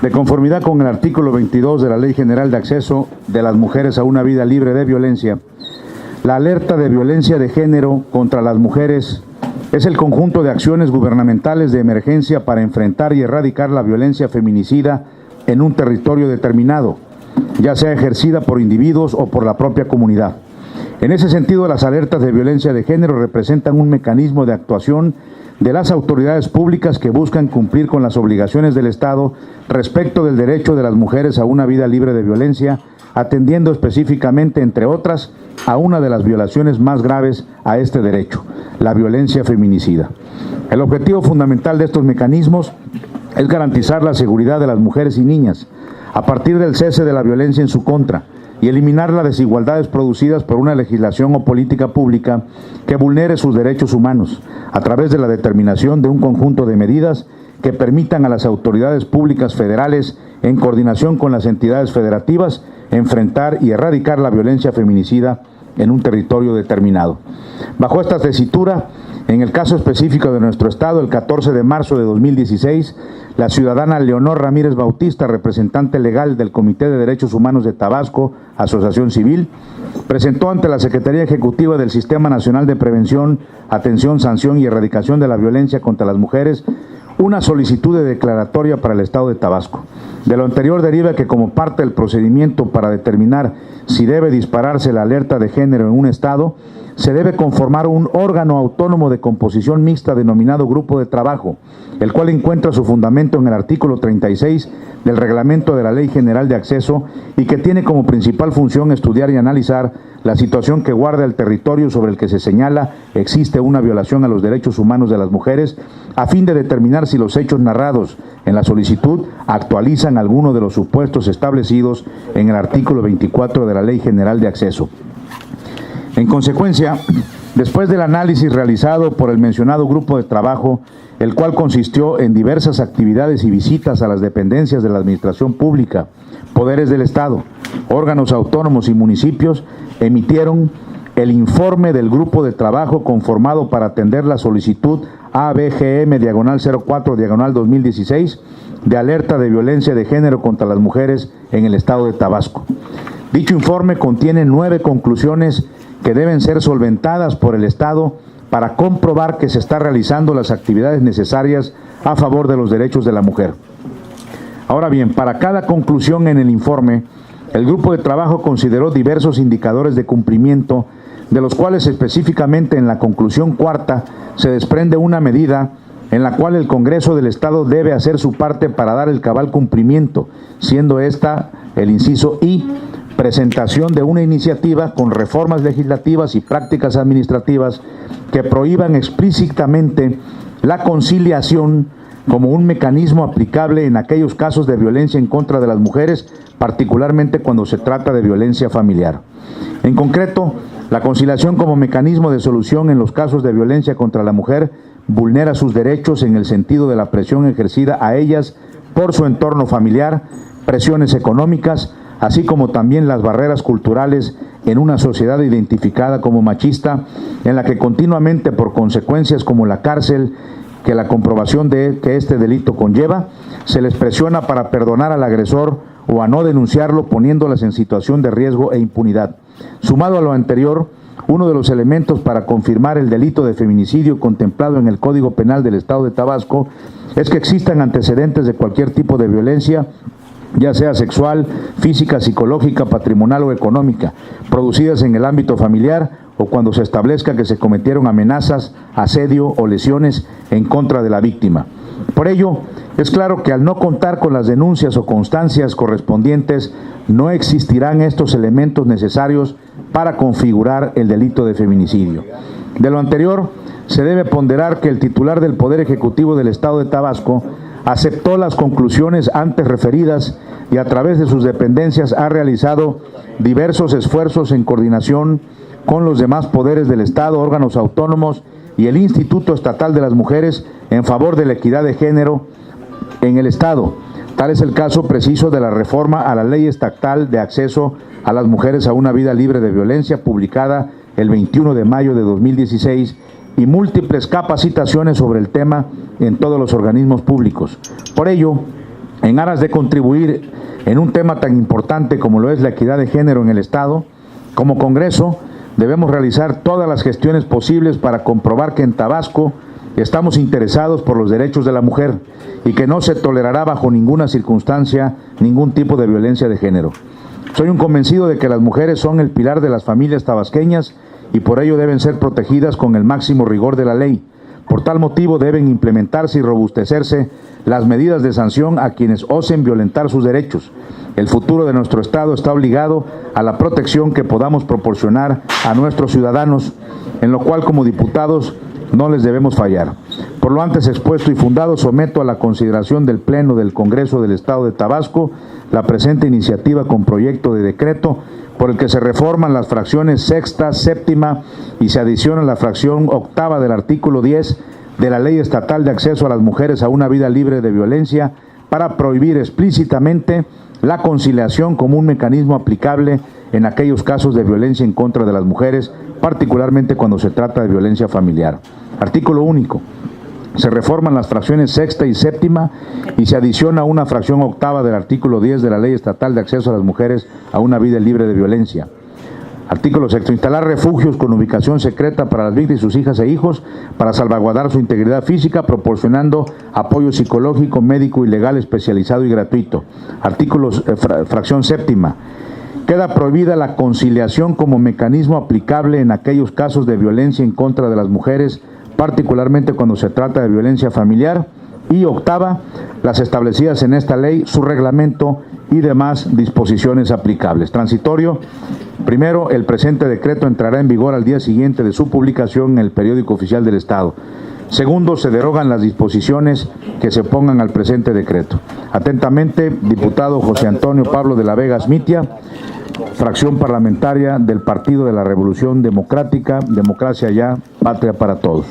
De conformidad con el artículo 22 de la Ley General de Acceso de las Mujeres a una Vida Libre de Violencia, la alerta de violencia de género contra las mujeres es el conjunto de acciones gubernamentales de emergencia para enfrentar y erradicar la violencia feminicida en un territorio determinado, ya sea ejercida por individuos o por la propia comunidad. En ese sentido, las alertas de violencia de género representan un mecanismo de actuación de las autoridades públicas que buscan cumplir con las obligaciones del Estado respecto del derecho de las mujeres a una vida libre de violencia, atendiendo específicamente, entre otras, a una de las violaciones más graves a este derecho, la violencia feminicida. El objetivo fundamental de estos mecanismos es garantizar la seguridad de las mujeres y niñas a partir del cese de la violencia en su contra y eliminar las desigualdades producidas por una legislación o política pública que vulnere sus derechos humanos a través de la determinación de un conjunto de medidas que permitan a las autoridades públicas federales, en coordinación con las entidades federativas, enfrentar y erradicar la violencia feminicida en un territorio determinado. Bajo esta tesitura, en el caso específico de nuestro estado, el 14 de marzo de 2016, la ciudadana Leonor Ramírez Bautista, representante legal del Comité de Derechos Humanos de Tabasco, Asociación Civil, presentó ante la Secretaría Ejecutiva del Sistema Nacional de Prevención, Atención, Sanción y Erradicación de la Violencia contra las Mujeres una solicitud de declaratoria para el Estado de Tabasco. De lo anterior deriva que, como parte del procedimiento para determinar si debe dispararse la alerta de género en un estado, se debe conformar un órgano autónomo de composición mixta denominado Grupo de Trabajo, el cual encuentra su fundamento en el artículo 36 del Reglamento de la Ley General de Acceso y que tiene como principal función estudiar y analizar la situación que guarda el territorio sobre el que se señala existe una violación a los derechos humanos de las mujeres, a fin de determinar si los hechos narrados en la solicitud actualizan alguno de los supuestos establecidos en el artículo 24 de la Ley General de Acceso. En consecuencia, después del análisis realizado por el mencionado grupo de trabajo, el cual consistió en diversas actividades y visitas a las dependencias de la Administración Pública, poderes del Estado, órganos autónomos y municipios, emitieron el informe del grupo de trabajo conformado para atender la solicitud ABGM-04-2016 de alerta de violencia de género contra las mujeres en el Estado de Tabasco. Dicho informe contiene 9 conclusiones que deben ser solventadas por el Estado para comprobar que se están realizando las actividades necesarias a favor de los derechos de la mujer. Ahora bien, para cada conclusión en el informe, el grupo de trabajo consideró diversos indicadores de cumplimiento, de los cuales específicamente en la conclusión cuarta se desprende una medida en la cual el Congreso del Estado debe hacer su parte para dar el cabal cumplimiento, siendo esta el inciso I, presentación de una iniciativa con reformas legislativas y prácticas administrativas que prohíban explícitamente la conciliación como un mecanismo aplicable en aquellos casos de violencia en contra de las mujeres, particularmente cuando se trata de violencia familiar. En concreto, la conciliación como mecanismo de solución en los casos de violencia contra la mujer vulnera sus derechos en el sentido de la presión ejercida a ellas por su entorno familiar, presiones económicas, así como también las barreras culturales en una sociedad identificada como machista, en la que continuamente, por consecuencias como la cárcel, que la comprobación de que este delito conlleva, se les presiona para perdonar al agresor o a no denunciarlo, poniéndolas en situación de riesgo e impunidad. Sumado a lo anterior, uno de los elementos para confirmar el delito de feminicidio contemplado en el Código Penal del Estado de Tabasco es que existan antecedentes de cualquier tipo de violencia, ya sea sexual, física, psicológica, patrimonial o económica, producidas en el ámbito familiar o cuando se establezca que se cometieron amenazas, asedio o lesiones en contra de la víctima. Por ello, es claro que al no contar con las denuncias o constancias correspondientes, no existirán estos elementos necesarios para configurar el delito de feminicidio. De lo anterior, se debe ponderar que el titular del Poder Ejecutivo del Estado de Tabasco aceptó las conclusiones antes referidas y a través de sus dependencias ha realizado diversos esfuerzos en coordinación con los demás poderes del Estado, órganos autónomos y el Instituto Estatal de las Mujeres en favor de la equidad de género en el Estado. Tal es el caso preciso de la reforma a la Ley Estatal de Acceso a las Mujeres a una Vida Libre de Violencia, publicada el 21 de mayo de 2016, y múltiples capacitaciones sobre el tema en todos los organismos públicos. Por ello, En aras de contribuir en un tema tan importante como lo es la equidad de género en el Estado, como Congreso debemos realizar todas las gestiones posibles para comprobar que en Tabasco estamos interesados por los derechos de la mujer y que no se tolerará bajo ninguna circunstancia ningún tipo de violencia de género. Soy un convencido de que las mujeres son el pilar de las familias tabasqueñas y por ello deben ser protegidas con el máximo rigor de la ley. Por tal motivo deben implementarse y robustecerse las medidas de sanción a quienes osen violentar sus derechos. El futuro de nuestro Estado está obligado a la protección que podamos proporcionar a nuestros ciudadanos, en lo cual como diputados no les debemos fallar. Por lo antes expuesto y fundado, someto a la consideración del Pleno del Congreso del Estado de Tabasco la presente iniciativa con proyecto de decreto por el que se reforman las fracciones sexta, séptima y se adiciona la fracción octava del artículo 10 de la Ley Estatal de Acceso a las Mujeres a una Vida Libre de Violencia para prohibir explícitamente la conciliación como un mecanismo aplicable en aquellos casos de violencia en contra de las mujeres, particularmente cuando se trata de violencia familiar. Artículo único. Se reforman las fracciones sexta y séptima y se adiciona una fracción octava del artículo 10 de la Ley Estatal de Acceso a las Mujeres a una Vida Libre de Violencia. Artículo sexto. Instalar refugios con ubicación secreta para las víctimas y sus hijas e hijos para salvaguardar su integridad física, proporcionando apoyo psicológico, médico y legal especializado y gratuito. Fracción séptima. Queda prohibida la conciliación como mecanismo aplicable en aquellos casos de violencia en contra de las mujeres, particularmente cuando se trata de violencia familiar. Y octava, las establecidas en esta ley, su reglamento y demás disposiciones aplicables. Transitorio. Primero, el presente decreto entrará en vigor al día siguiente de su publicación en el Periódico Oficial del Estado. Segundo, se derogan las disposiciones que se pongan al presente decreto. Atentamente, diputado José Antonio Pablo de la Vega Smitia, fracción parlamentaria del Partido de la Revolución Democrática, Democracia Ya, Patria para Todos.